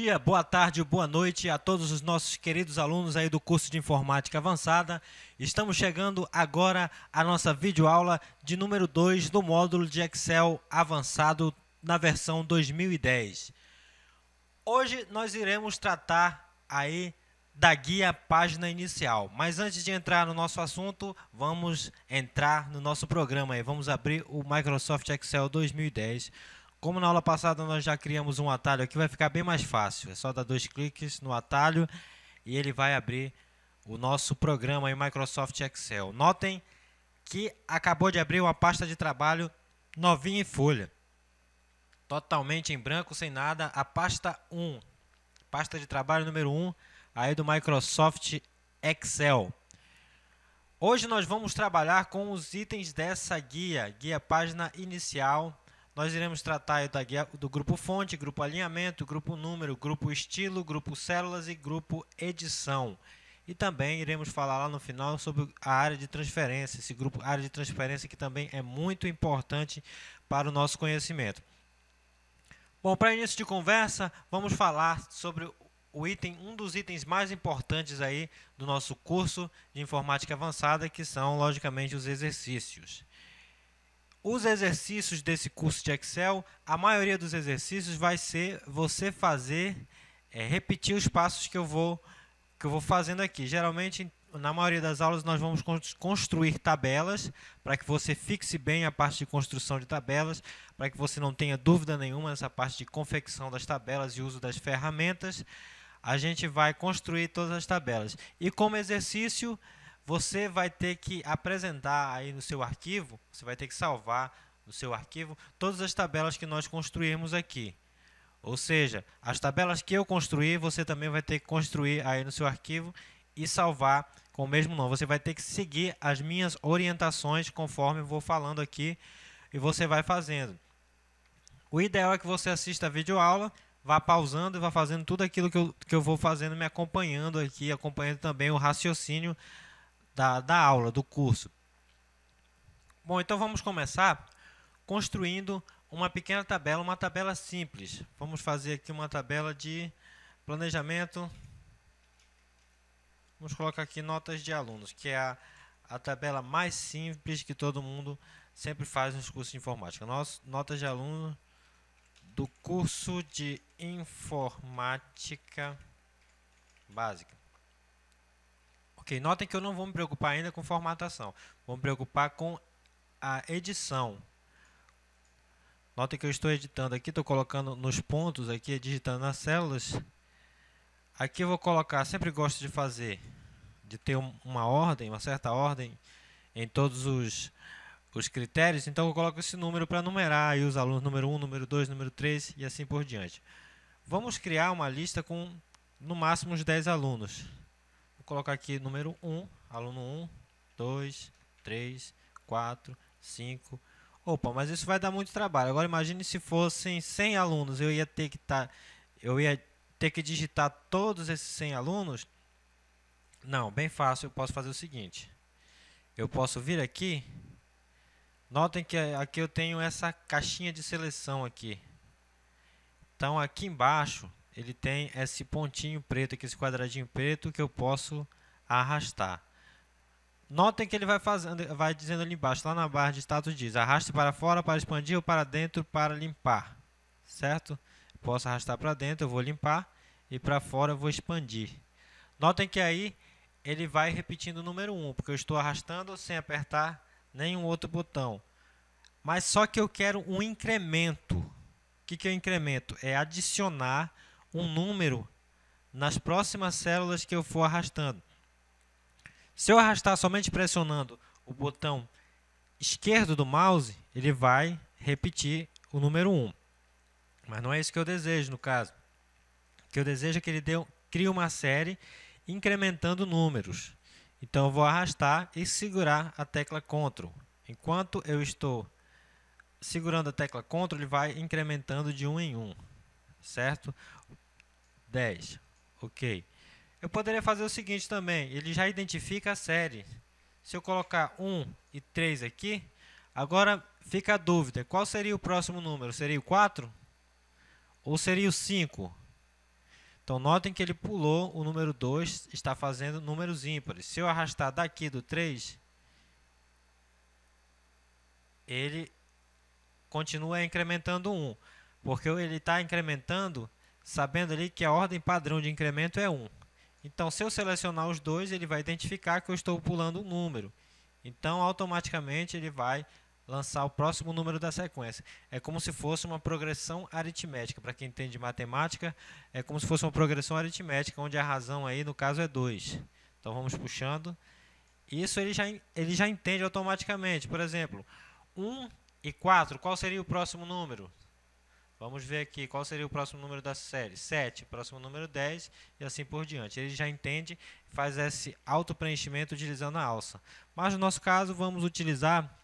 dia, boa tarde, boa noite a todos os nossos queridos alunos aí do curso de Informática Avançada. Estamos chegando agora à nossa videoaula de número 2 do módulo de Excel Avançado na versão 2010. Hoje nós iremos tratar aí da guia página inicial. Mas antes de entrar no nosso assunto, vamos entrar no nosso programa aí. Vamos abrir o Microsoft Excel 2010. Como na aula passada nós já criamos um atalho aqui, vai ficar bem mais fácil. É só dar 2 cliques no atalho e ele vai abrir o nosso programa em Microsoft Excel. Notem que acabou de abrir uma pasta de trabalho novinha em folha. Totalmente em branco, sem nada. A pasta 1, pasta de trabalho número 1, aí do Microsoft Excel. Hoje nós vamos trabalhar com os itens dessa guia página inicial. Nós iremos tratar da guia do grupo fonte, grupo alinhamento, grupo número, grupo estilo, grupo células e grupo edição. E também iremos falar lá no final sobre a área de transferência, esse grupo área de transferência que também é muito importante para o nosso conhecimento. Bom, para início de conversa, vamos falar sobre um dos itens mais importantes aí do nosso curso de informática avançada, que são, logicamente, os exercícios. Os exercícios desse curso de Excel, a maioria dos exercícios vai ser você repetir os passos que eu vou fazendo aqui. Geralmente, na maioria das aulas, nós vamos construir tabelas para que você fixe bem a parte de construção de tabelas, para que você não tenha dúvida nenhuma nessa parte de confecção das tabelas e uso das ferramentas. A gente vai construir todas as tabelas. E como exercício, você vai ter que apresentar aí no seu arquivo, você vai ter que salvar no seu arquivo todas as tabelas que nós construímos aqui. Ou seja, as tabelas que eu construí, você também vai ter que construir aí no seu arquivo e salvar com o mesmo nome. Você vai ter que seguir as minhas orientações conforme eu vou falando aqui e você vai fazendo. O ideal é que você assista a videoaula, vá pausando e vá fazendo tudo aquilo que eu vou fazendo, me acompanhando aqui, acompanhando também o raciocínio da aula, do curso. Bom, então vamos começar construindo uma pequena tabela, uma tabela simples. Vamos fazer aqui uma tabela de planejamento. Vamos colocar aqui notas de alunos, que é a tabela mais simples que todo mundo sempre faz nos cursos de informática. Notas de aluno do curso de informática básica. Ok, notem que eu não vou me preocupar ainda com formatação, vou me preocupar com a edição. Notem que eu estou editando aqui, estou colocando nos pontos aqui, digitando nas células. Aqui eu vou colocar, sempre gosto de ter uma ordem, uma certa ordem em todos os critérios, então eu coloco esse número para numerar aí os alunos número 1, número 2, número 3 e assim por diante. Vamos criar uma lista com no máximo uns 10 alunos. Vou colocar aqui número 1, aluno 1, 2, 3, 4, 5. Opa, mas isso vai dar muito trabalho. Agora imagine se fossem 100 alunos, eu ia ter que digitar todos esses 100 alunos. Não, bem fácil, eu posso fazer o seguinte. Eu posso vir aqui. Notem que aqui eu tenho essa caixinha de seleção aqui. Então aqui embaixo ele tem esse pontinho preto, aqui, esse quadradinho preto que eu posso arrastar. Notem que ele vai dizendo ali embaixo, lá na barra de status diz: arraste para fora para expandir ou para dentro para limpar. Certo? Posso arrastar para dentro, eu vou limpar, e para fora eu vou expandir. Notem que aí ele vai repetindo o número 1, porque eu estou arrastando sem apertar nenhum outro botão. Mas só que eu quero um incremento. O que é o incremento? É adicionar um número nas próximas células que eu for arrastando. Se eu arrastar somente pressionando o botão esquerdo do mouse, ele vai repetir o número 1. Mas não é isso que eu desejo no caso. O que eu desejo é que ele crie uma série incrementando números. Então eu vou arrastar e segurar a tecla Ctrl. Enquanto eu estou segurando a tecla Ctrl, ele vai incrementando de 1 em 1. Certo? 10. Ok. Eu poderia fazer o seguinte também. Ele já identifica a série. Se eu colocar 1 e 3 aqui, agora fica a dúvida. Qual seria o próximo número? Seria o 4? Ou seria o 5? Então, notem que ele pulou o número 2, está fazendo números ímpares. Se eu arrastar daqui do 3, ele continua incrementando 1, porque ele está incrementando sabendo ali que a ordem padrão de incremento é 1. Então, se eu selecionar os dois, ele vai identificar que eu estou pulando um número. Então, automaticamente, ele vai lançar o próximo número da sequência. É como se fosse uma progressão aritmética. Para quem entende matemática, é como se fosse uma progressão aritmética, onde a razão aí, no caso, é 2. Então, vamos puxando. Isso ele já entende automaticamente. Por exemplo, 1 e 4, qual seria o próximo número? Vamos ver aqui qual seria o próximo número da série. 7, próximo número 10 e assim por diante. Ele já entende, faz esse auto-preenchimento utilizando a alça. Mas no nosso caso, vamos utilizar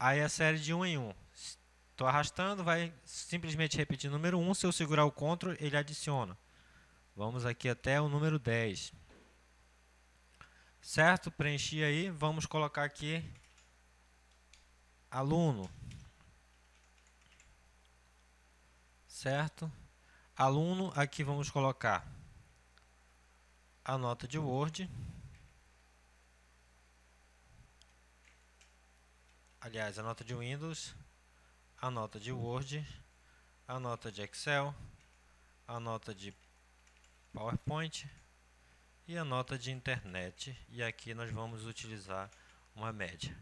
aí a série de 1 em 1. Estou arrastando, vai simplesmente repetir o número 1. Se eu segurar o CTRL, ele adiciona. Vamos aqui até o número 10. Certo? Preenchi aí. Vamos colocar aqui aluno. Certo? Aluno, aqui vamos colocar a nota de Word. Aliás, a nota de Windows, a nota de Word, a nota de Excel, a nota de PowerPoint e a nota de internet. E aqui nós vamos utilizar uma média.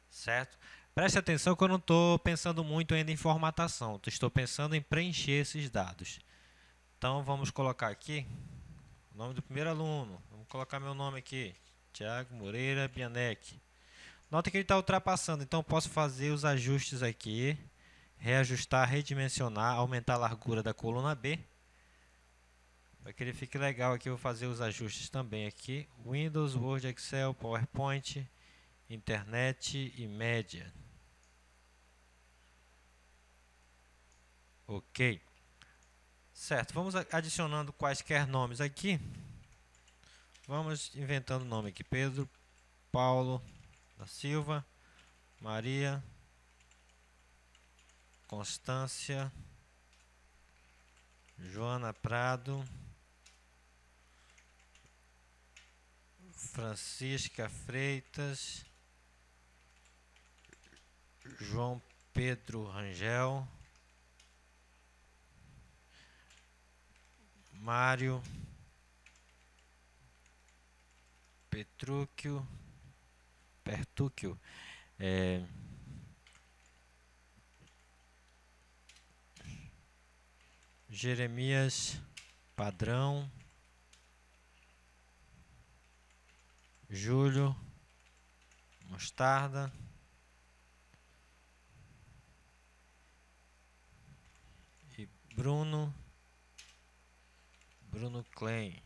Certo? Preste atenção que eu não estou pensando muito ainda em formatação. Estou pensando em preencher esses dados. Então, vamos colocar aqui o nome do primeiro aluno. Vamos colocar meu nome aqui. Thiago Moreira Bianec. Nota que ele está ultrapassando. Então, eu posso fazer os ajustes aqui. Reajustar, redimensionar, aumentar a largura da coluna B. Para que ele fique legal aqui, eu vou fazer os ajustes também aqui. Windows, Word, Excel, PowerPoint, internet e média. Ok. Certo, vamos adicionando quaisquer nomes aqui. Vamos inventando nome aqui. Pedro, Paulo da Silva, Maria, Constância, Joana Prado, Francisca Freitas, João Pedro Rangel, Mário Pertúquio, Jeremias Padrão, Júlio Mostarda, e Bruno Klein.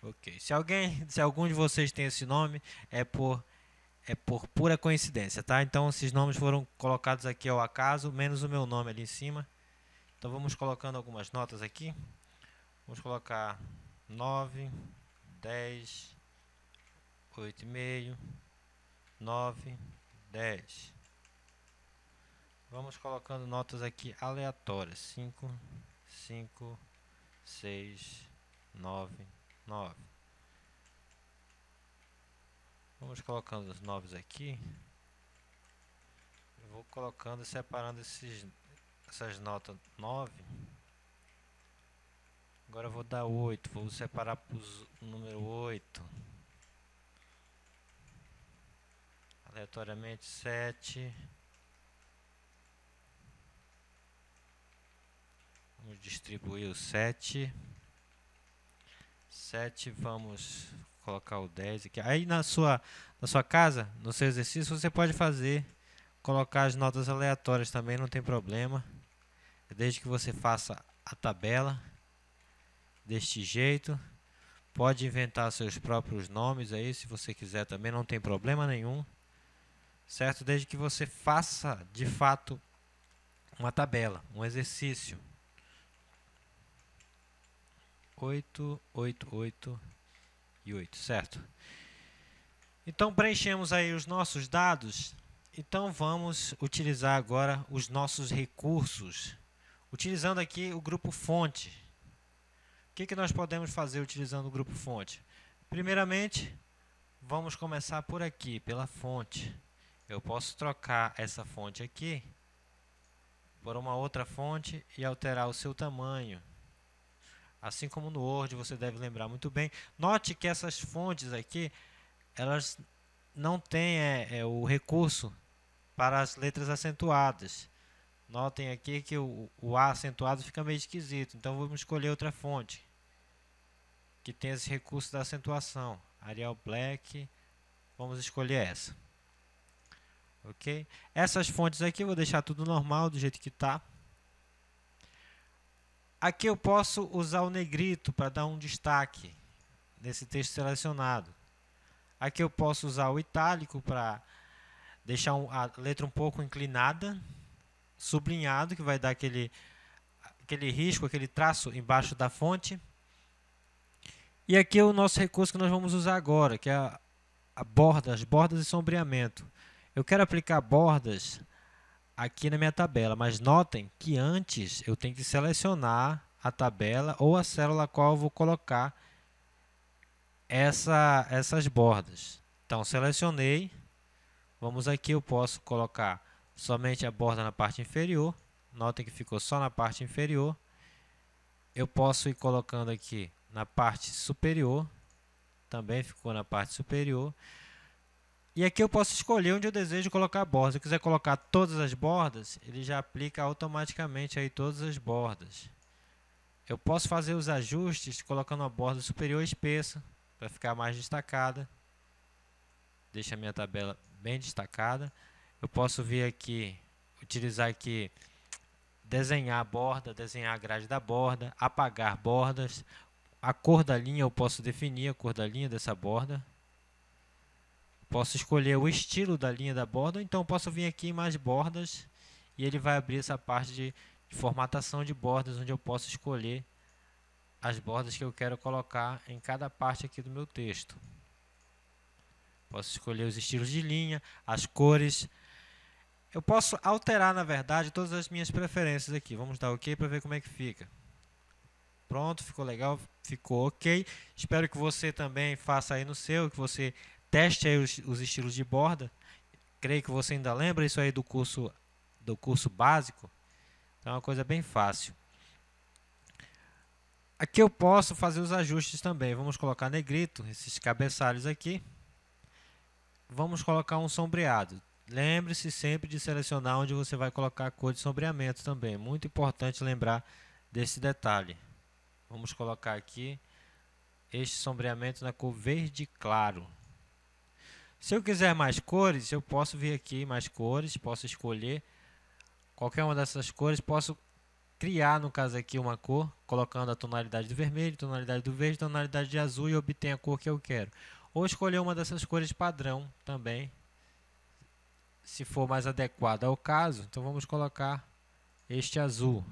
Ok. Se algum de vocês tem esse nome, é por pura coincidência, tá? Então, esses nomes foram colocados aqui ao acaso, menos o meu nome ali em cima. Então, vamos colocando algumas notas aqui. Vamos colocar 9, 10, 8,5, 9, 10. Vamos colocando notas aqui aleatórias. 5, 5, 6, 9, 9. Vamos colocando os 9 aqui. Eu vou colocando e separando essas notas 9. Agora eu vou dar 8. Vou separar para o número 8. Aleatoriamente 7. Vamos distribuir o 7. 7, vamos colocar o 10 aqui. Aí na sua casa, no seu exercício, você pode colocar as notas aleatórias também, não tem problema. Desde que você faça a tabela deste jeito. Pode inventar seus próprios nomes aí, se você quiser também, não tem problema nenhum. Certo? Desde que você faça, de fato, uma tabela, um exercício. 8, 8, 8 e 8, certo? Então, preenchemos aí os nossos dados. Então, vamos utilizar agora os nossos recursos. Utilizando aqui o grupo fonte. O que nós podemos fazer utilizando o grupo fonte? Primeiramente, vamos começar por aqui, pela fonte. Eu posso trocar essa fonte aqui por uma outra fonte e alterar o seu tamanho. Assim como no Word, você deve lembrar muito bem. Note que essas fontes aqui, elas não têm o recurso para as letras acentuadas. Notem aqui que o A acentuado fica meio esquisito. Então vamos escolher outra fonte que tem esse recurso da acentuação. Arial Black. Vamos escolher essa. Ok? Essas fontes aqui eu vou deixar tudo normal, do jeito que está. Aqui eu posso usar o negrito para dar um destaque nesse texto selecionado. Aqui eu posso usar o itálico para deixar a letra um pouco inclinada, sublinhado, que vai dar aquele risco, aquele traço embaixo da fonte. E aqui é o nosso recurso que nós vamos usar agora, que é a borda, as bordas e sombreamento. Eu quero aplicar bordas aqui na minha tabela, mas notem que antes eu tenho que selecionar a tabela ou a célula a qual eu vou colocar essas bordas. Então, selecionei. Vamos aqui, eu posso colocar somente a borda na parte inferior. Notem que ficou só na parte inferior. Eu posso ir colocando aqui na parte superior. Também ficou na parte superior. E aqui eu posso escolher onde eu desejo colocar a borda. Se eu quiser colocar todas as bordas, ele já aplica automaticamente aí todas as bordas. Eu posso fazer os ajustes colocando a borda superior espessa para ficar mais destacada. Deixa a minha tabela bem destacada. Eu posso vir aqui, utilizar aqui, desenhar a borda, desenhar a grade da borda, apagar bordas. A cor da linha eu posso definir a cor da linha dessa borda. Posso escolher o estilo da linha da borda, então posso vir aqui em mais bordas e ele vai abrir essa parte de formatação de bordas, onde eu posso escolher as bordas que eu quero colocar em cada parte aqui do meu texto. Posso escolher os estilos de linha, as cores. Eu posso alterar, na verdade, todas as minhas preferências aqui. Vamos dar OK para ver como é que fica. Pronto, ficou legal, ficou OK. Espero que você também faça aí no seu, que você teste aí os estilos de borda. Creio que você ainda lembra isso aí do curso básico. Então é uma coisa bem fácil. Aqui eu posso fazer os ajustes também. Vamos colocar negrito, esses cabeçalhos aqui. Vamos colocar um sombreado. Lembre-se sempre de selecionar onde você vai colocar a cor de sombreamento também. Muito importante lembrar desse detalhe. Vamos colocar aqui este sombreamento na cor verde claro. Se eu quiser mais cores, eu posso vir aqui mais cores, posso escolher qualquer uma dessas cores, posso criar, no caso aqui, uma cor, colocando a tonalidade do vermelho, tonalidade do verde, tonalidade de azul e obter a cor que eu quero. Ou escolher uma dessas cores padrão também, se for mais adequado ao caso. Então vamos colocar este azul.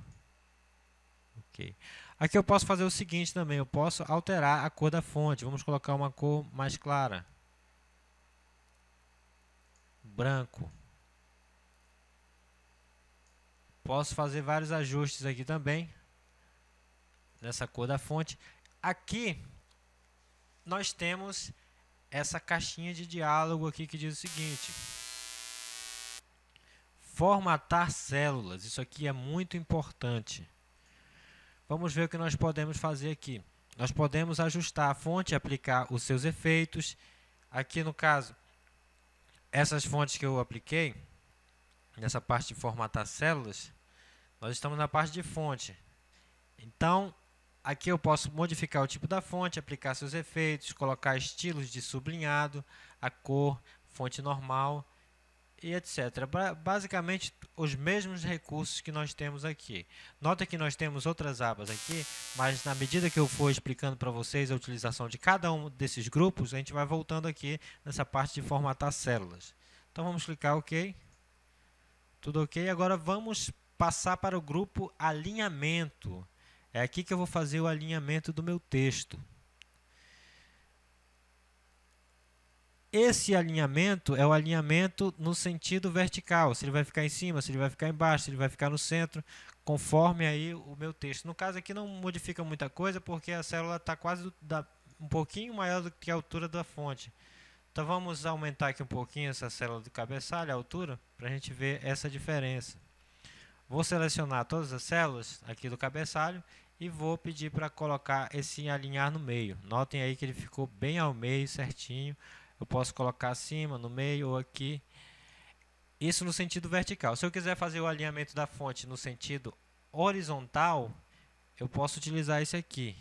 Ok. Aqui eu posso fazer o seguinte também, eu posso alterar a cor da fonte. Vamos colocar uma cor mais clara. Branco. Posso fazer vários ajustes aqui também, nessa cor da fonte. Aqui, nós temos essa caixinha de diálogo aqui que diz o seguinte: formatar células. Isso aqui é muito importante. Vamos ver o que nós podemos fazer aqui. Nós podemos ajustar a fonte e aplicar os seus efeitos. Aqui no caso, essas fontes que eu apliquei, nessa parte de formatar células, nós estamos na parte de fonte. Então, aqui eu posso modificar o tipo da fonte, aplicar seus efeitos, colocar estilos de sublinhado, a cor, fonte normal e etc. Basicamente, os mesmos recursos que nós temos aqui. Nota que nós temos outras abas aqui, mas na medida que eu for explicando para vocês a utilização de cada um desses grupos, a gente vai voltando aqui nessa parte de formatar células. Então, vamos clicar OK. Tudo OK. Agora, vamos passar para o grupo alinhamento. É aqui que eu vou fazer o alinhamento do meu texto. Esse alinhamento é o alinhamento no sentido vertical. Se ele vai ficar em cima, se ele vai ficar embaixo, se ele vai ficar no centro. conforme aí o meu texto. No caso aqui não modifica muita coisa, porque a célula está quase um pouquinho maior do que a altura da fonte. Então vamos aumentar aqui um pouquinho essa célula do cabeçalho, a altura, para a gente ver essa diferença. Vou selecionar todas as células aqui do cabeçalho e vou pedir para colocar esse alinhar no meio. Notem aí que ele ficou bem ao meio, certinho. Eu posso colocar acima, no meio ou aqui. Isso no sentido vertical. Se eu quiser fazer o alinhamento da fonte no sentido horizontal, eu posso utilizar esse aqui.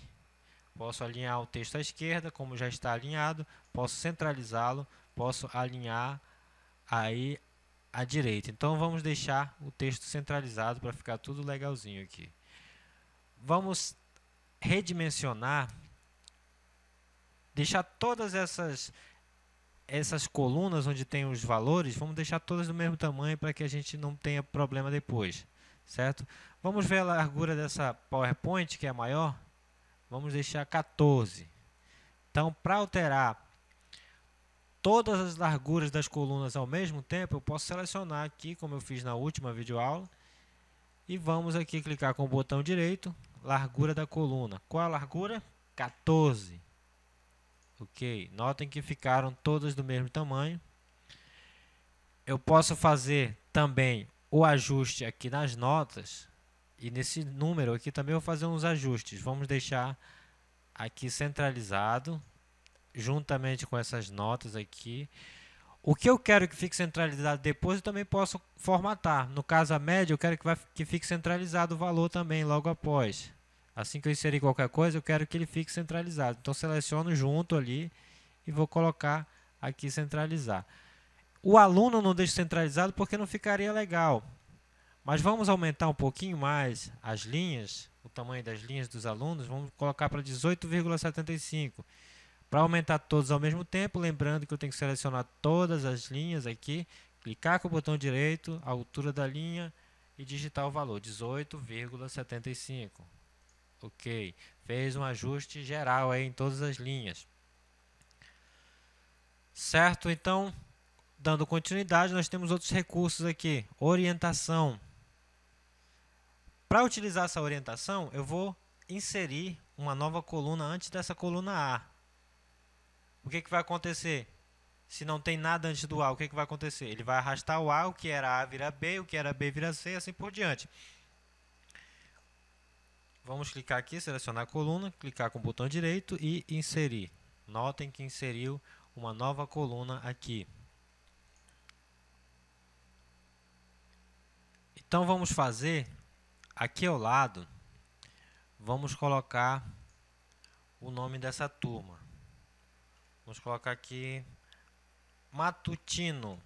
Posso alinhar o texto à esquerda, como já está alinhado. Posso centralizá-lo. Posso alinhar aí à direita. Então vamos deixar o texto centralizado para ficar tudo legalzinho aqui. Vamos redimensionar, deixar todas essas colunas onde tem os valores, vamos deixar todas do mesmo tamanho para que a gente não tenha problema depois, certo? Vamos ver a largura dessa PowerPoint, que é maior. Vamos deixar 14. Então, para alterar todas as larguras das colunas ao mesmo tempo, eu posso selecionar aqui, como eu fiz na última videoaula, e vamos aqui clicar com o botão direito, largura da coluna. Qual a largura? 14. Ok, notem que ficaram todas do mesmo tamanho. Eu posso fazer também o ajuste aqui nas notas, e nesse número aqui também eu vou fazer uns ajustes. Vamos deixar aqui centralizado, juntamente com essas notas aqui. O que eu quero que fique centralizado depois, eu também posso formatar. No caso, a média, eu quero que fique centralizado o valor também, logo após. Assim que eu inserir qualquer coisa, eu quero que ele fique centralizado. Então, seleciono junto ali e vou colocar aqui centralizar. O aluno não deixo centralizado porque não ficaria legal. Mas vamos aumentar um pouquinho mais as linhas, o tamanho das linhas dos alunos. Vamos colocar para 18,75. Para aumentar todos ao mesmo tempo, lembrando que eu tenho que selecionar todas as linhas aqui, clicar com o botão direito, a altura da linha e digitar o valor, 18,75. Ok, fez um ajuste geral aí em todas as linhas. Certo, então, dando continuidade, nós temos outros recursos aqui. Orientação. Para utilizar essa orientação, eu vou inserir uma nova coluna antes dessa coluna A. O que vai acontecer? Se não tem nada antes do A, o que vai acontecer? Ele vai arrastar o A, o que era A vira B, o que era B vira C, assim por diante. Vamos clicar aqui, selecionar a coluna, clicar com o botão direito e inserir. Notem que inseriu uma nova coluna aqui. Então vamos fazer, aqui ao lado, vamos colocar o nome dessa turma. Vamos colocar aqui matutino.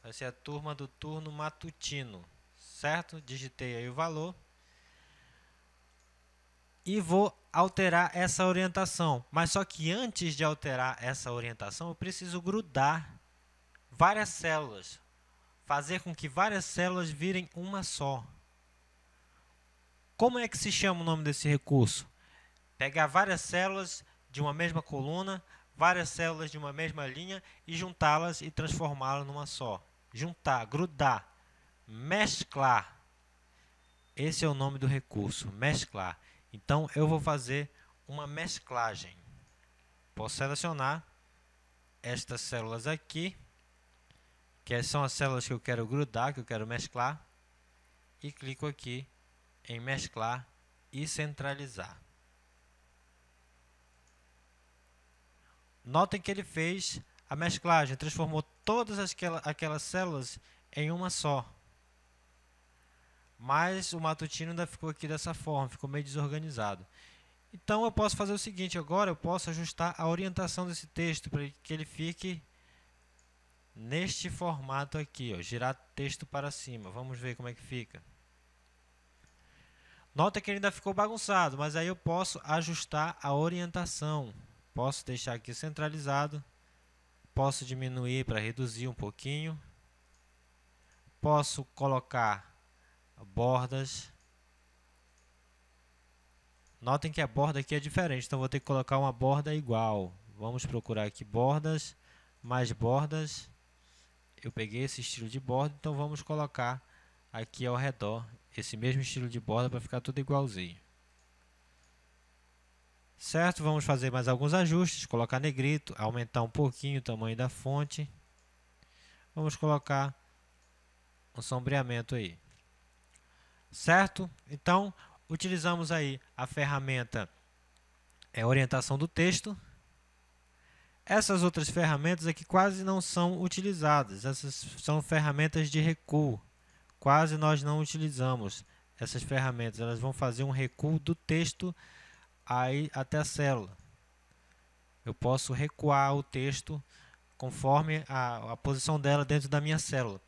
Vai ser a turma do turno matutino, certo? Digitei aí o valor. E vou alterar essa orientação. Mas só que antes de alterar essa orientação, eu preciso grudar várias células. Fazer com que várias células virem uma só. Como é que se chama o nome desse recurso? Pegar várias células de uma mesma coluna, várias células de uma mesma linha e juntá-las e transformá-las numa só. Juntar, grudar, mesclar. Esse é o nome do recurso, mesclar. Então, eu vou fazer uma mesclagem. Posso selecionar estas células aqui, que são as células que eu quero grudar, que eu quero mesclar, e clico aqui em mesclar e centralizar. Notem que ele fez a mesclagem, transformou todas aquelas células em uma só. Mas o matutino ainda ficou aqui dessa forma, ficou meio desorganizado. Então eu posso fazer o seguinte, agora eu posso ajustar a orientação desse texto para que ele fique neste formato aqui, ó, girar texto para cima. Vamos ver como é que fica. Nota que ele ainda ficou bagunçado, mas aí eu posso ajustar a orientação. Posso deixar aqui centralizado, posso diminuir para reduzir um pouquinho, posso colocar bordas. Notem que a borda aqui é diferente, então vou ter que colocar uma borda igual. Vamos procurar aqui bordas, mais bordas. Eu peguei esse estilo de borda, então vamos colocar aqui ao redor esse mesmo estilo de borda para ficar tudo igualzinho. Certo? Vamos fazer mais alguns ajustes, colocar negrito, aumentar um pouquinho o tamanho da fonte. Vamos colocar um sombreamento aí. Certo? Então, utilizamos aí a ferramenta orientação do texto. Essas outras ferramentas aqui quase não são utilizadas. Essas são ferramentas de recuo. Quase nós não utilizamos essas ferramentas. Elas vão fazer um recuo do texto aí até a célula. Eu posso recuar o texto conforme a posição dela dentro da minha célula.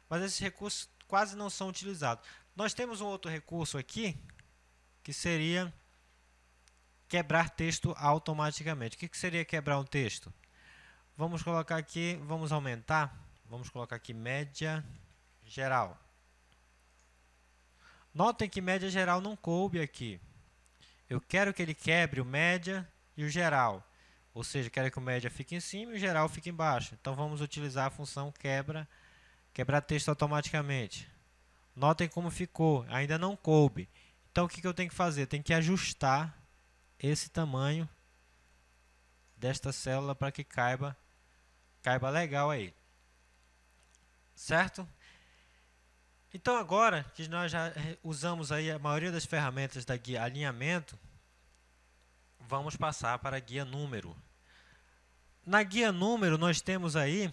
Mas esses recursos quase não são utilizados. Nós temos um outro recurso aqui, que seria quebrar texto automaticamente. O que seria quebrar um texto? Vamos colocar aqui, vamos aumentar, vamos colocar aqui média geral. Notem que média geral não coube aqui. Eu quero que ele quebre o média e o geral. Ou seja, quero que o média fique em cima e o geral fique embaixo. Então vamos utilizar a função quebrar texto automaticamente. Notem como ficou, ainda não coube. Então o que eu tenho que fazer? Eu tenho que ajustar esse tamanho desta célula para que caiba legal aí. Certo? Então agora que nós já usamos aí a maioria das ferramentas da guia alinhamento, vamos passar para a guia número. Na guia número nós temos aí,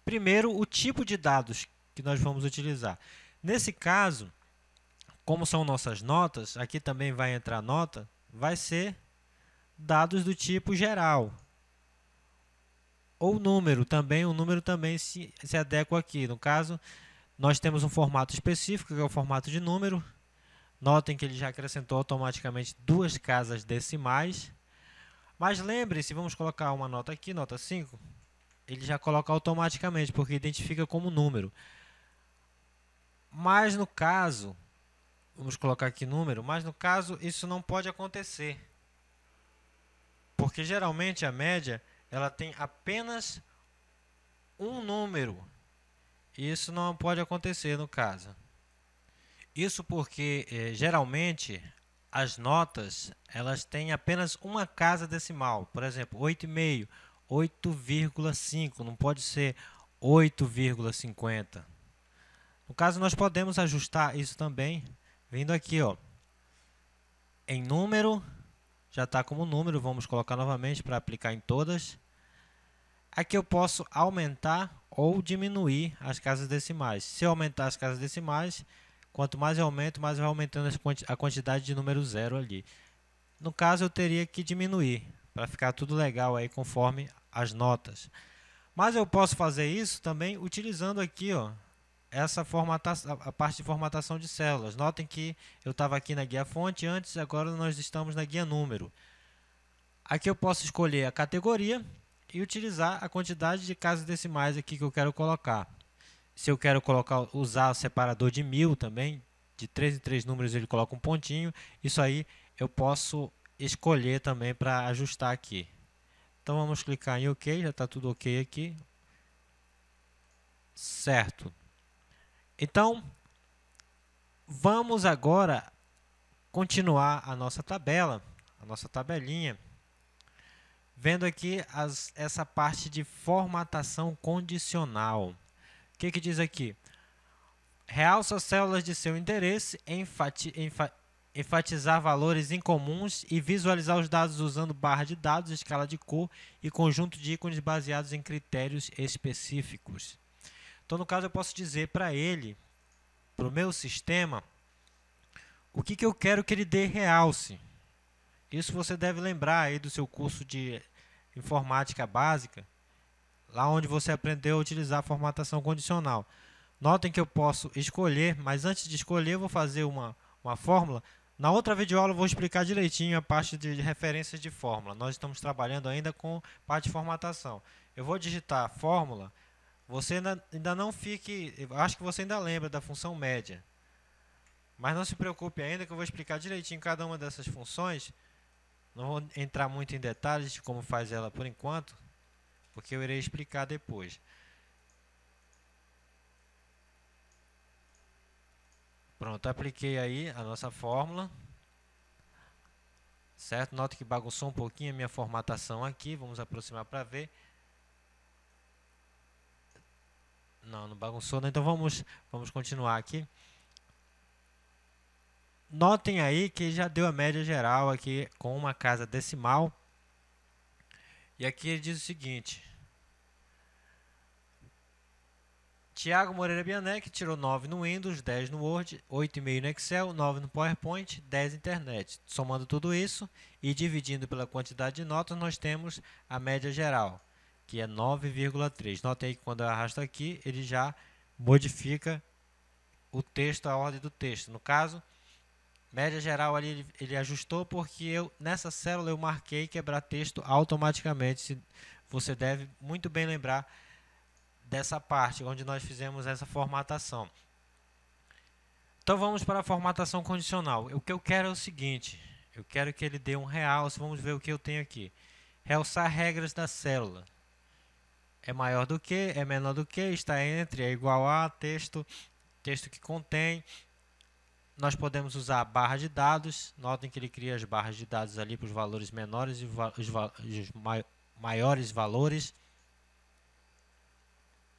primeiro, o tipo de dados que nós vamos utilizar. Nesse caso, como são nossas notas, aqui também vai entrar nota, vai ser dados do tipo geral. Ou número também, o número também se adequa aqui. No caso, nós temos um formato específico, que é o formato de número. Notem que ele já acrescentou automaticamente 2 casas decimais. Mas lembre-se, vamos colocar uma nota aqui, nota 5. Ele já coloca automaticamente, porque identifica como número. Mas no caso, vamos colocar aqui número, mas no caso isso não pode acontecer. Porque geralmente a média ela tem apenas um número. Isso não pode acontecer no caso. Isso porque geralmente as notas elas têm apenas uma casa decimal. Por exemplo, 8,5, 8,5, não pode ser 8,50. No caso, nós podemos ajustar isso também, vindo aqui, ó, em número, já está como número, vamos colocar novamente para aplicar em todas. Aqui eu posso aumentar ou diminuir as casas decimais. Se eu aumentar as casas decimais, quanto mais eu aumento, mais vai aumentando a quantidade de número zero ali. No caso, eu teria que diminuir, para ficar tudo legal aí conforme as notas. Mas eu posso fazer isso também utilizando aqui, ó, essa formatação, a parte de formatação de células. Notem que eu estava aqui na guia fonte antes, agora nós estamos na guia número. Aqui eu posso escolher a categoria e utilizar a quantidade de casas decimais aqui que eu quero colocar. Se eu quero usar o separador de 1000 também, de 3 em 3 números ele coloca um pontinho. Isso aí eu posso escolher também para ajustar aqui. Então vamos clicar em OK, já está tudo OK aqui. Certo. Então, vamos agora continuar a nossa tabela, a nossa tabelinha, vendo aqui essa parte de formatação condicional. O que diz aqui? Realça as células de seu interesse, enfatizar valores incomuns e visualizar os dados usando barra de dados, escala de cor e conjunto de ícones baseados em critérios específicos. Então, no caso, eu posso dizer para ele, para o meu sistema, o que eu quero que ele dê realce. Isso você deve lembrar aí do seu curso de informática básica, lá onde você aprendeu a utilizar a formatação condicional. Notem que eu posso escolher, mas antes de escolher eu vou fazer uma fórmula. Na outra videoaula eu vou explicar direitinho a parte de referências de fórmula. Nós estamos trabalhando ainda com parte de formatação. Eu vou digitar fórmula. Você ainda não fique... Eu acho que você ainda lembra da função média. Mas não se preocupe ainda que eu vou explicar direitinho cada uma dessas funções. Não vou entrar muito em detalhes de como faz ela por enquanto, porque eu irei explicar depois. Pronto, apliquei aí a nossa fórmula. Certo? Nota que bagunçou um pouquinho a minha formatação aqui. Vamos aproximar para ver. Não bagunçou, né? Então vamos continuar aqui. Notem aí que já deu a média geral aqui com uma casa decimal. E aqui ele diz o seguinte: Tiago Moreira Bianec tirou 9 no Windows, 10 no Word, 8,5 no Excel, 9 no PowerPoint, 10 na internet. Somando tudo isso e dividindo pela quantidade de notas, nós temos a média geral, que é 9,3. Notem aí que quando eu arrasto aqui, ele já modifica o texto, a ordem do texto. No caso, média geral ali ele ajustou porque nessa célula eu marquei quebrar texto automaticamente. Você deve muito bem lembrar dessa parte onde nós fizemos essa formatação. Então vamos para a formatação condicional. O que eu quero é o seguinte: eu quero que ele dê um realce. Vamos ver o que eu tenho aqui. Realçar regras da célula. É maior do que, é menor do que, está entre, é igual a, texto que contém. Nós podemos usar a barra de dados. Notem que ele cria as barras de dados ali para os valores menores e os maiores valores.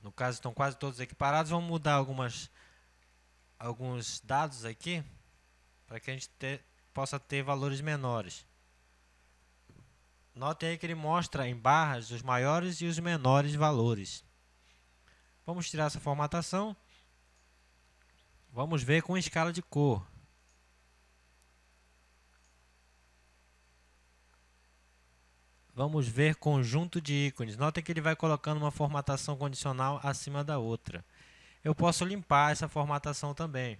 No caso, estão quase todos equiparados. Vamos mudar alguns dados aqui para que a gente possa ter valores menores. Notem aí que ele mostra em barras os maiores e os menores valores. Vamos tirar essa formatação. Vamos ver com escala de cor. Vamos ver conjunto de ícones. Notem que ele vai colocando uma formatação condicional acima da outra. Eu posso limpar essa formatação também.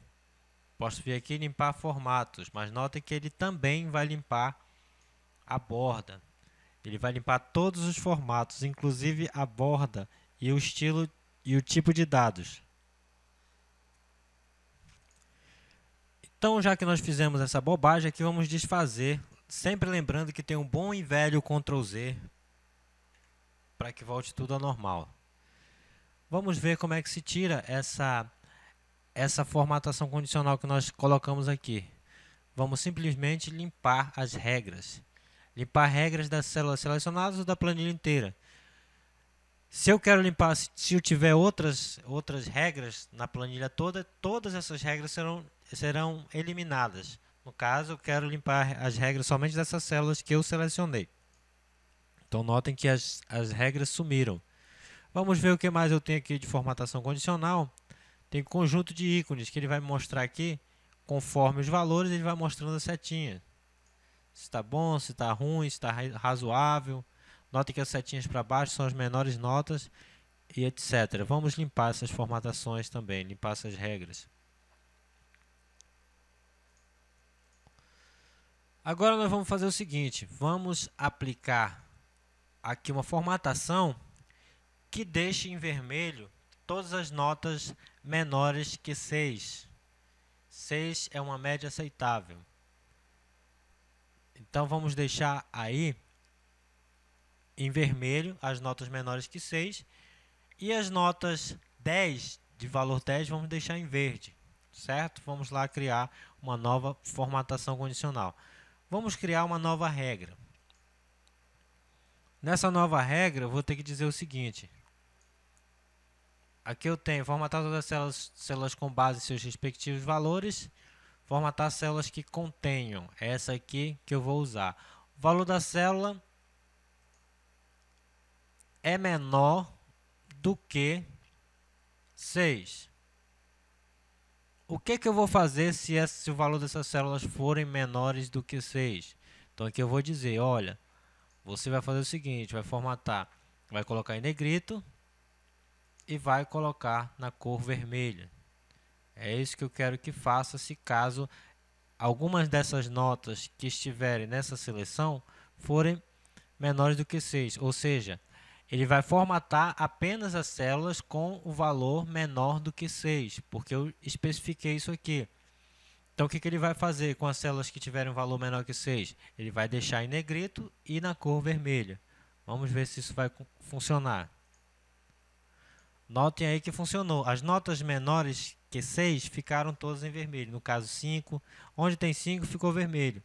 Posso vir aqui e limpar formatos, mas notem que ele também vai limpar a borda. Ele vai limpar todos os formatos, inclusive a borda e o estilo e o tipo de dados. Então, já que nós fizemos essa bobagem, aqui vamos desfazer, sempre lembrando que tem um bom e velho Ctrl Z para que volte tudo ao normal. Vamos ver como é que se tira essa formatação condicional que nós colocamos aqui. Vamos simplesmente limpar as regras. Limpar regras das células selecionadas ou da planilha inteira. Se eu quero limpar, se eu tiver outras regras na planilha toda, todas essas regras serão eliminadas. No caso, eu quero limpar as regras somente dessas células que eu selecionei. Então, notem que as regras sumiram. Vamos ver o que mais eu tenho aqui de formatação condicional. Tem conjunto de ícones que ele vai mostrar aqui. Conforme os valores, ele vai mostrando a setinha. Se está bom, se está ruim, se está razoável. Notem que as setinhas para baixo são as menores notas e etc. Vamos limpar essas formatações também, limpar essas regras. Agora nós vamos fazer o seguinte, vamos aplicar aqui uma formatação que deixe em vermelho todas as notas menores que 6. 6 é uma média aceitável. Então vamos deixar aí em vermelho as notas menores que 6 e as notas 10, de valor 10, vamos deixar em verde, certo? Vamos lá criar uma nova formatação condicional. Vamos criar uma nova regra. Nessa nova regra, eu vou ter que dizer o seguinte. Aqui eu tenho formatar todas as células com base em seus respectivos valores. Formatar células que contenham. É essa aqui que eu vou usar. O valor da célula é menor do que 6. O que eu vou fazer se o valor dessas células forem menores do que 6? Então aqui eu vou dizer, olha, você vai fazer o seguinte, vai formatar, vai colocar em negrito e vai colocar na cor vermelha. É isso que eu quero que faça se caso algumas dessas notas que estiverem nessa seleção forem menores do que 6, ou seja, ele vai formatar apenas as células com o valor menor do que 6, porque eu especifiquei isso aqui. Então, o que ele vai fazer com as células que tiverem um valor menor que 6? Ele vai deixar em negrito e na cor vermelha. Vamos ver se isso vai funcionar. Notem aí que funcionou. As notas menores que 6 ficaram todas em vermelho. No caso 5, onde tem 5 ficou vermelho.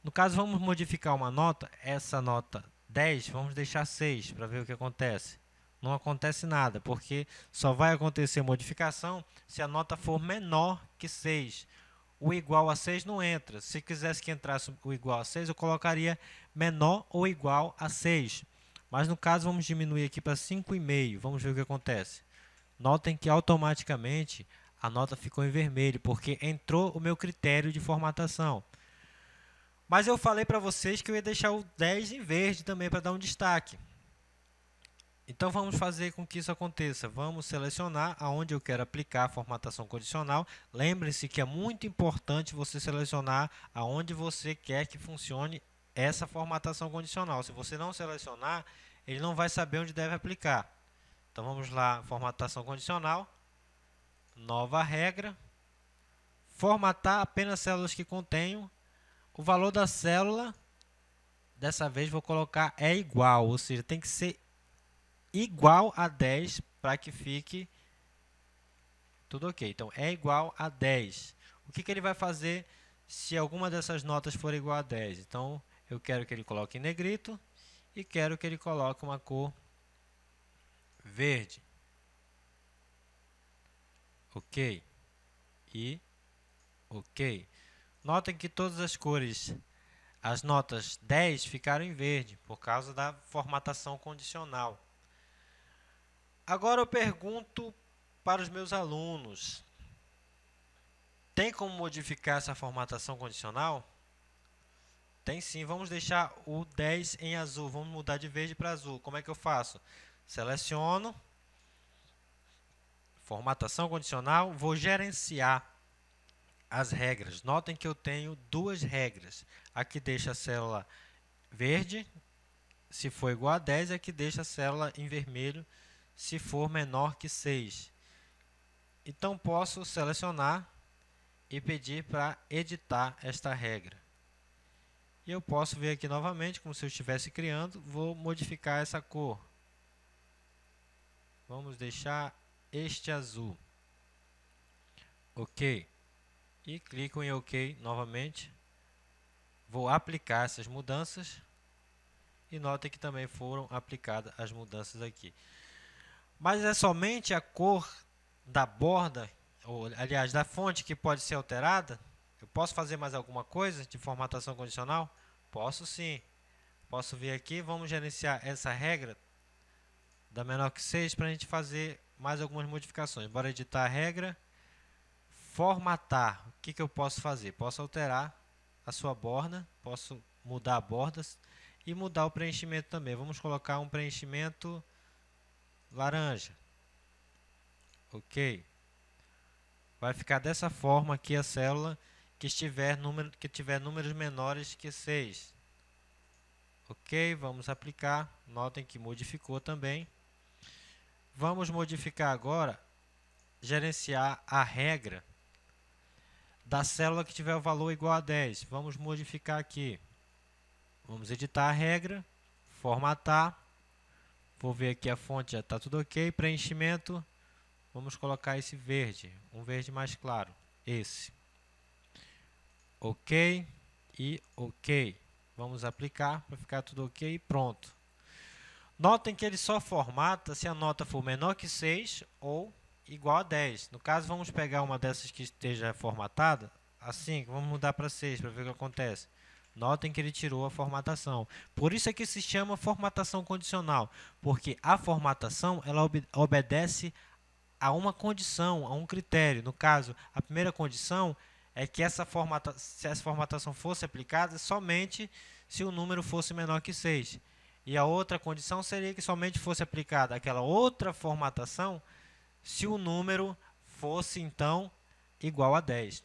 No caso, vamos modificar uma nota. Essa nota 10, vamos deixar 6 para ver o que acontece. Não acontece nada, porque só vai acontecer modificação se a nota for menor que 6. O igual a 6 não entra. Se quisesse que entrasse o igual a 6, eu colocaria menor ou igual a 6. Mas no caso, vamos diminuir aqui para 5,5. Vamos ver o que acontece. Notem que automaticamente a nota ficou em vermelho, porque entrou o meu critério de formatação. Mas eu falei para vocês que eu ia deixar o 10 em verde também para dar um destaque. Então vamos fazer com que isso aconteça. Vamos selecionar aonde eu quero aplicar a formatação condicional. Lembre-se que é muito importante você selecionar aonde você quer que funcione essa formatação condicional. Se você não selecionar, ele não vai saber onde deve aplicar. Então vamos lá, formatação condicional, nova regra, formatar apenas células que contenham. O valor da célula, dessa vez vou colocar é igual, ou seja, tem que ser igual a 10 para que fique tudo ok. Então, é igual a 10. O que ele vai fazer se alguma dessas notas for igual a 10? Então, eu quero que ele coloque em negrito e quero que ele coloque uma cor verde. Ok. E ok. Notem que todas as cores, as notas 10 ficaram em verde, por causa da formatação condicional. Agora eu pergunto para os meus alunos, tem como modificar essa formatação condicional? Tem sim, vamos deixar o 10 em azul, vamos mudar de verde para azul. Como é que eu faço? Seleciono, formatação condicional, vou gerenciar as regras. Notem que eu tenho duas regras. Aqui deixa a célula verde, se for igual a 10, aqui deixa a célula em vermelho, se for menor que 6. Então, posso selecionar e pedir para editar esta regra. E eu posso vir aqui novamente, como se eu estivesse criando, vou modificar essa cor. Vamos deixar este azul. Ok. E clico em OK novamente. Vou aplicar essas mudanças. E notem que também foram aplicadas as mudanças aqui. Mas é somente a cor da borda, ou aliás, da fonte que pode ser alterada? Eu posso fazer mais alguma coisa de formatação condicional? Posso sim. Posso vir aqui, vamos gerenciar essa regra da menor que 6 para a gente fazer mais algumas modificações. Bora editar a regra. Formatar. O que eu posso fazer? Posso alterar a sua borda, posso mudar a borda e mudar o preenchimento também. Vamos colocar um preenchimento laranja. Ok. Vai ficar dessa forma aqui a célula que tiver números menores que 6. Ok, vamos aplicar. Notem que modificou também. Vamos modificar agora, gerenciar a regra da célula que tiver o valor igual a 10. Vamos modificar aqui. Vamos editar a regra, formatar. Vou ver aqui a fonte, já está tudo ok. Preenchimento, vamos colocar esse verde, um verde mais claro, esse. Ok e ok. Vamos aplicar para ficar tudo ok e pronto. Notem que ele só formata se a nota for menor que 6 ou igual a 10. No caso, vamos pegar uma dessas que esteja formatada, assim, vamos mudar para 6 para ver o que acontece. Notem que ele tirou a formatação. Por isso é que se chama formatação condicional, porque a formatação ela obedece a uma condição, a um critério. No caso, a primeira condição é que se essa formatação fosse aplicada somente se o número fosse menor que 6. E a outra condição seria que somente fosse aplicada aquela outra formatação se o número fosse, então, igual a 10.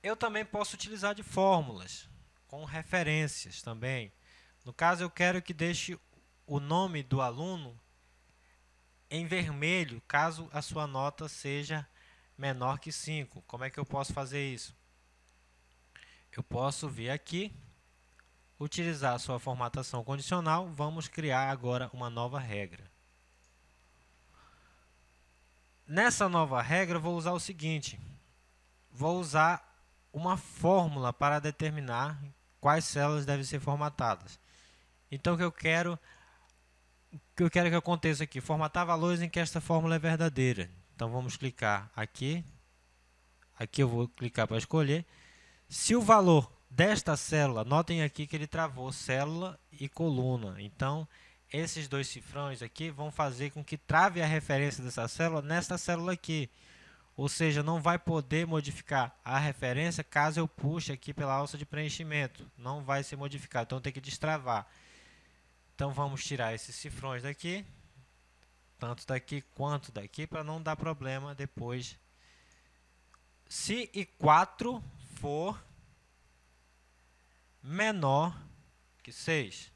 Eu também posso utilizar de fórmulas, com referências também. No caso, eu quero que deixe o nome do aluno em vermelho, caso a sua nota seja menor que 5. Como é que eu posso fazer isso? Eu posso vir aqui, utilizar a sua formatação condicional. Vamos criar agora uma nova regra. Nessa nova regra, eu vou usar o seguinte. Vou usar uma fórmula para determinar quais células devem ser formatadas. Então, o que eu quero que aconteça aqui? Formatar valores em que esta fórmula é verdadeira. Então, vamos clicar aqui. Aqui eu vou clicar para escolher. Se o valor desta célula, notem aqui que ele travou célula e coluna. Então, esses dois cifrões aqui vão fazer com que trave a referência dessa célula nesta célula aqui. Ou seja, não vai poder modificar a referência caso eu puxe aqui pela alça de preenchimento. Não vai ser modificado, então tem que destravar. Então, vamos tirar esses cifrões daqui, tanto daqui quanto daqui, para não dar problema depois. Se I4 for menor que 6,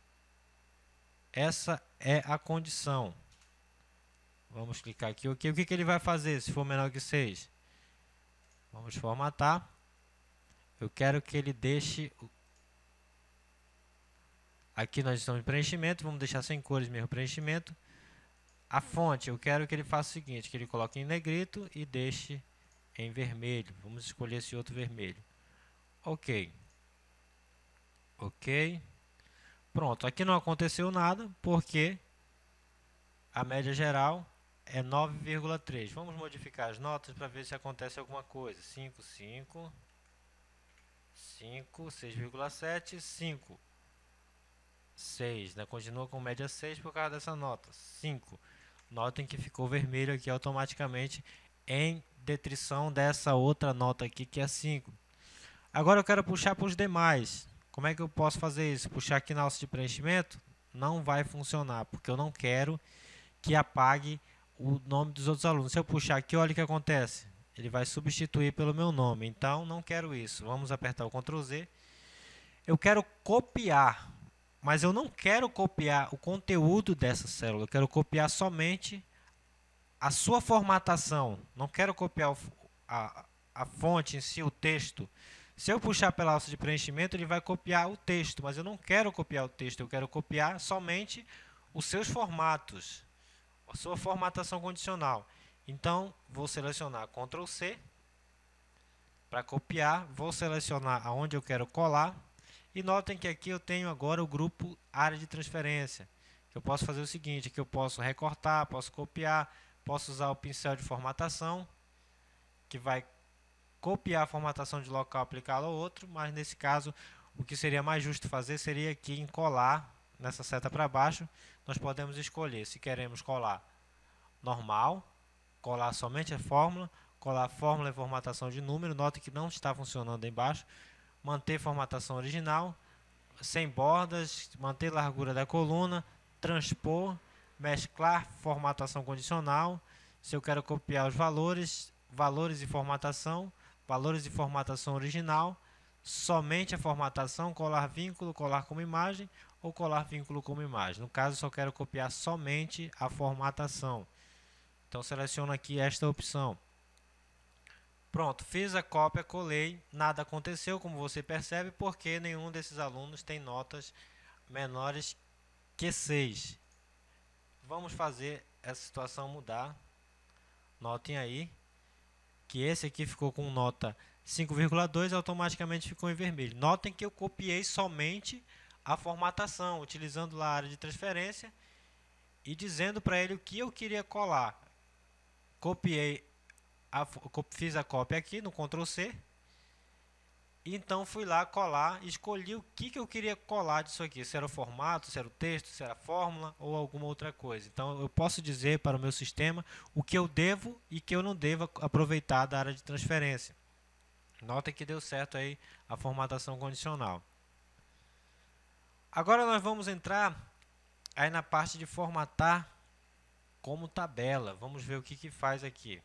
essa é a condição. Vamos clicar aqui, ok. O que ele vai fazer se for menor que 6? Vamos formatar. Eu quero que ele deixe... Aqui nós estamos em preenchimento, vamos deixar sem cores mesmo preenchimento. A fonte, eu quero que ele faça o seguinte, que ele coloque em negrito e deixe em vermelho. Vamos escolher esse outro vermelho. Ok. Ok. Pronto, aqui não aconteceu nada, porque a média geral é 9,3. Vamos modificar as notas para ver se acontece alguma coisa. 5, 5, 5, 6,7, 5, 6, né? Continua com média 6 por causa dessa nota. 5. Notem que ficou vermelho aqui automaticamente em detrição dessa outra nota aqui que é 5. Agora eu quero puxar para os demais. Como é que eu posso fazer isso? Puxar aqui na alça de preenchimento? Não vai funcionar, porque eu não quero que apague o nome dos outros alunos. Se eu puxar aqui, olha o que acontece. Ele vai substituir pelo meu nome. Então, não quero isso. Vamos apertar o Ctrl Z. Eu quero copiar, mas eu não quero copiar o conteúdo dessa célula. Eu quero copiar somente a sua formatação. Não quero copiar a fonte em si, o texto. Se eu puxar pela alça de preenchimento, ele vai copiar o texto, mas eu não quero copiar o texto, eu quero copiar somente os seus formatos, a sua formatação condicional. Então, vou selecionar Ctrl C para copiar, vou selecionar aonde eu quero colar, e notem que aqui eu tenho agora o grupo área de transferência. Eu posso fazer o seguinte, que eu posso recortar, posso copiar, posso usar o pincel de formatação, que vai copiar a formatação de local, aplicá-la ao outro, mas nesse caso o que seria mais justo fazer seria aqui em colar, nessa seta para baixo, nós podemos escolher se queremos colar normal, colar somente a fórmula e formatação de número, note que não está funcionando embaixo, manter formatação original, sem bordas, manter largura da coluna, transpor, mesclar formatação condicional, se eu quero copiar os valores e formatação, valores e formatação original, somente a formatação, colar vínculo, colar como imagem ou colar vínculo como imagem. No caso, só quero copiar somente a formatação. Então, seleciono aqui esta opção. Pronto, fiz a cópia, colei, nada aconteceu, como você percebe, porque nenhum desses alunos tem notas menores que 6. Vamos fazer essa situação mudar. Notem aí que esse aqui ficou com nota 5,2, automaticamente ficou em vermelho. Notem que eu copiei somente a formatação, utilizando lá a área de transferência e dizendo para ele o que eu queria colar. Fiz a cópia aqui no Ctrl C. Então fui lá colar e escolhi o que eu queria colar disso aqui. Se era o formato, se era o texto, se era a fórmula ou alguma outra coisa. Então eu posso dizer para o meu sistema o que eu devo e que eu não devo aproveitar da área de transferência. Nota que deu certo aí a formatação condicional. Agora nós vamos entrar aí na parte de formatar como tabela. Vamos ver o que faz aqui.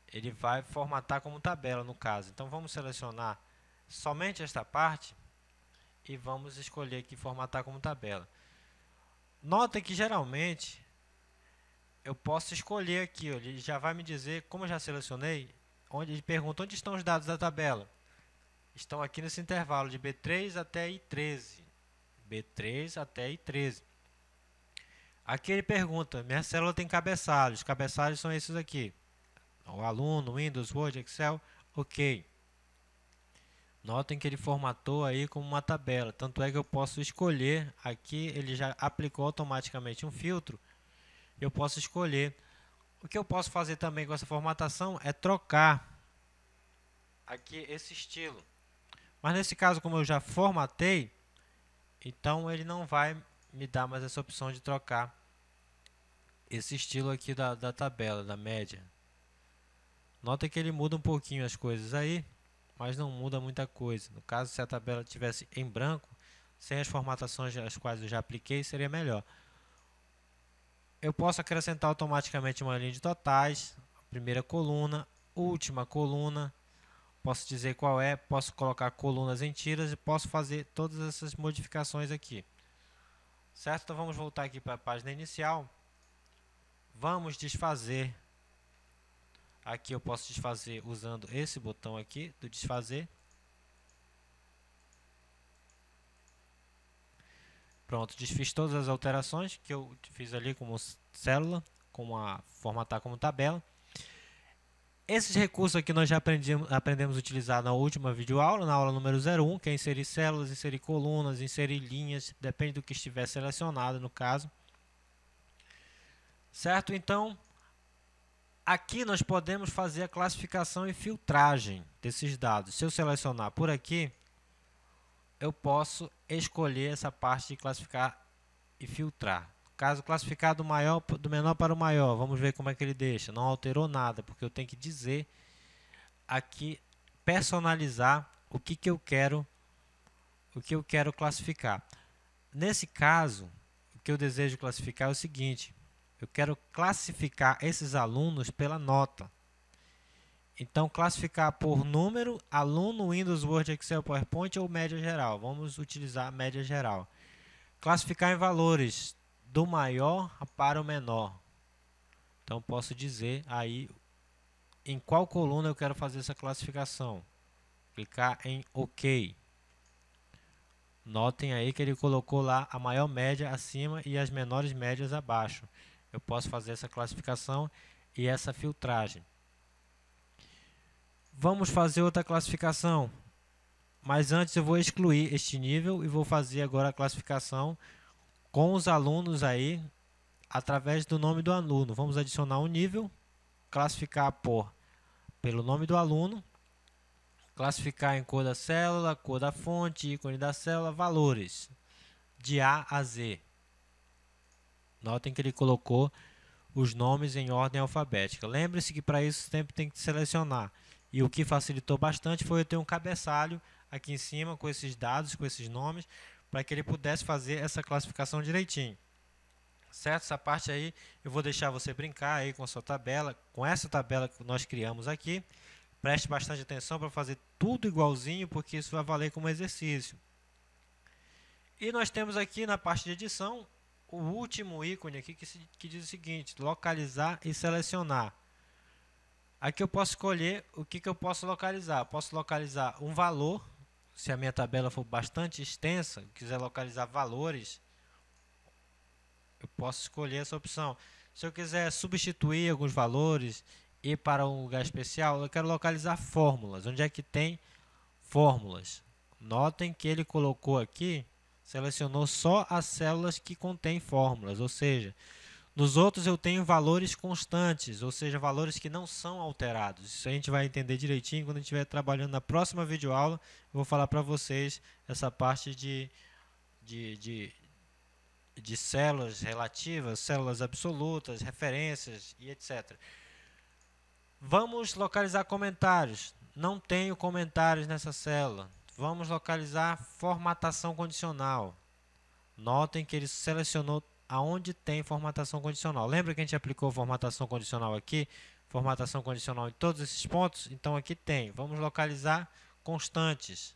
Ele vai formatar como tabela no caso. Então vamos selecionar somente esta parte e vamos escolher aqui formatar como tabela. Nota que geralmente eu posso escolher aqui, ó, ele já vai me dizer, como eu já selecionei, ele pergunta onde estão os dados da tabela. Estão aqui nesse intervalo de B3 até I13. B3 até I13. Aqui ele pergunta, minha célula tem cabeçalhos. Cabeçalhos são esses aqui. O aluno, Windows, Word, Excel, ok. Notem que ele formatou aí como uma tabela, tanto é que eu posso escolher, aqui ele já aplicou automaticamente um filtro, eu posso escolher. O que eu posso fazer também com essa formatação é trocar aqui esse estilo. Mas nesse caso, como eu já formatei, então ele não vai me dar mais essa opção de trocar esse estilo aqui da tabela, da média. Nota que ele muda um pouquinho as coisas aí, mas não muda muita coisa. No caso, se a tabela tivesse em branco, sem as formatações as quais eu já apliquei, seria melhor. Eu posso acrescentar automaticamente uma linha de totais, primeira coluna, última coluna, posso dizer qual é, posso colocar colunas em tiras e posso fazer todas essas modificações aqui. Certo? Então vamos voltar aqui para a página inicial. Vamos desfazer. Aqui eu posso desfazer usando esse botão aqui do desfazer. Pronto, desfiz todas as alterações que eu fiz ali como célula, formatar como tabela. Esses recursos aqui nós já aprendemos a utilizar na última videoaula, na aula número 01, que é inserir células, inserir colunas, inserir linhas, depende do que estiver selecionado no caso. Certo? Então, aqui nós podemos fazer a classificação e filtragem desses dados. Se eu selecionar por aqui, eu posso escolher essa parte de classificar e filtrar. Caso classificar do menor para o maior, vamos ver como é que ele deixa. Não alterou nada, porque eu tenho que dizer aqui, personalizar o que eu quero classificar. Nesse caso, o que eu desejo classificar é o seguinte: eu quero classificar esses alunos pela nota. Então, classificar por número, aluno, Windows, Word, Excel, PowerPoint ou média geral. Vamos utilizar a média geral. Classificar em valores do maior para o menor. Então, posso dizer aí em qual coluna eu quero fazer essa classificação. Clicar em OK. Notem aí que ele colocou lá a maior média acima e as menores médias abaixo. Eu posso fazer essa classificação e essa filtragem. Vamos fazer outra classificação. Mas antes eu vou excluir este nível e vou fazer agora a classificação com os alunos aí, através do nome do aluno. Vamos adicionar um nível, classificar pelo nome do aluno, classificar em cor da célula, cor da fonte, ícone da célula, valores, de A a Z. Notem que ele colocou os nomes em ordem alfabética. Lembre-se que para isso sempre tem que selecionar. E o que facilitou bastante foi eu ter um cabeçalho aqui em cima com esses dados, com esses nomes, para que ele pudesse fazer essa classificação direitinho. Certo? Essa parte aí eu vou deixar você brincar aí com a sua tabela, com essa tabela que nós criamos aqui. Preste bastante atenção para fazer tudo igualzinho, porque isso vai valer como exercício. E nós temos aqui na parte de edição o último ícone aqui que diz o seguinte: localizar e selecionar. Aqui eu posso escolher o que eu posso localizar. Posso localizar um valor, se a minha tabela for bastante extensa, quiser localizar valores, eu posso escolher essa opção. Se eu quiser substituir alguns valores e ir para um lugar especial, eu quero localizar fórmulas. Onde é que tem fórmulas? Notem que ele colocou aqui, selecionou só as células que contêm fórmulas, ou seja, nos outros eu tenho valores constantes, ou seja, valores que não são alterados. Isso a gente vai entender direitinho quando a gente estiver trabalhando na próxima videoaula. Eu vou falar para vocês essa parte de células relativas, células absolutas, referências e etc. Vamos localizar comentários. Não tenho comentários nessa célula. Vamos localizar formatação condicional. Notem que ele selecionou aonde tem formatação condicional. Lembra que a gente aplicou formatação condicional aqui? Formatação condicional em todos esses pontos? Então aqui tem. Vamos localizar constantes.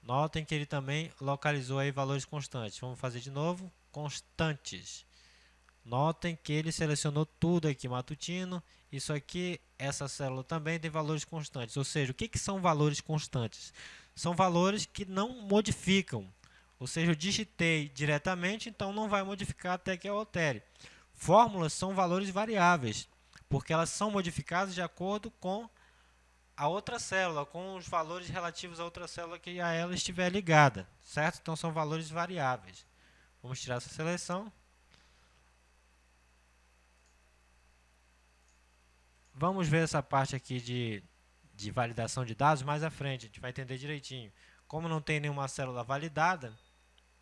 Notem que ele também localizou aí valores constantes. Vamos fazer de novo. Constantes. Notem que ele selecionou tudo aqui, matutino. Isso aqui, essa célula também tem valores constantes. Ou seja, o que são valores constantes? São valores que não modificam. Ou seja, eu digitei diretamente, então não vai modificar até que eu altere. Fórmulas são valores variáveis. porque elas são modificadas de acordo com a outra célula, com os valores relativos a outra célula que a ela estiver ligada, certo? Então são valores variáveis. Vamos tirar essa seleção. Vamos ver essa parte aqui de validação de dados mais à frente, a gente vai entender direitinho. Como não tem nenhuma célula validada,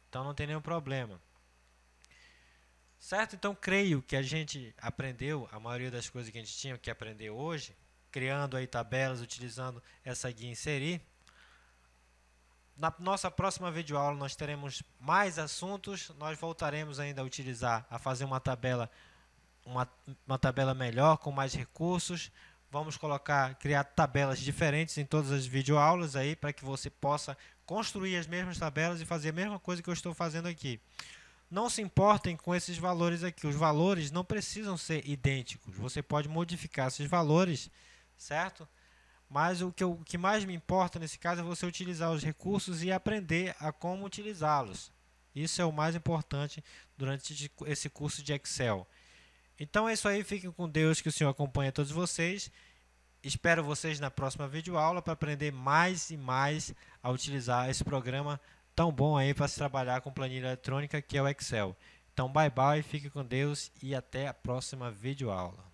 então não tem nenhum problema. Certo? Então creio que a gente aprendeu a maioria das coisas que a gente tinha que aprender hoje, criando aí tabelas, utilizando essa guia inserir. Na nossa próxima videoaula nós teremos mais assuntos, nós voltaremos ainda a utilizar, a fazer uma tabela melhor, com mais recursos. Vamos criar tabelas diferentes em todas as videoaulas aí, para que você possa construir as mesmas tabelas e fazer a mesma coisa que eu estou fazendo aqui. Não se importem com esses valores aqui, os valores não precisam ser idênticos, você pode modificar esses valores, certo? Mas o que mais me importa nesse caso é você utilizar os recursos e aprender a como utilizá-los. Isso é o mais importante durante esse curso de Excel. Então é isso aí, fiquem com Deus, que o Senhor acompanhe todos vocês. Espero vocês na próxima videoaula para aprender mais e mais a utilizar esse programa tão bom aí para se trabalhar com planilha eletrônica, que é o Excel. Então bye bye, fiquem com Deus e até a próxima videoaula.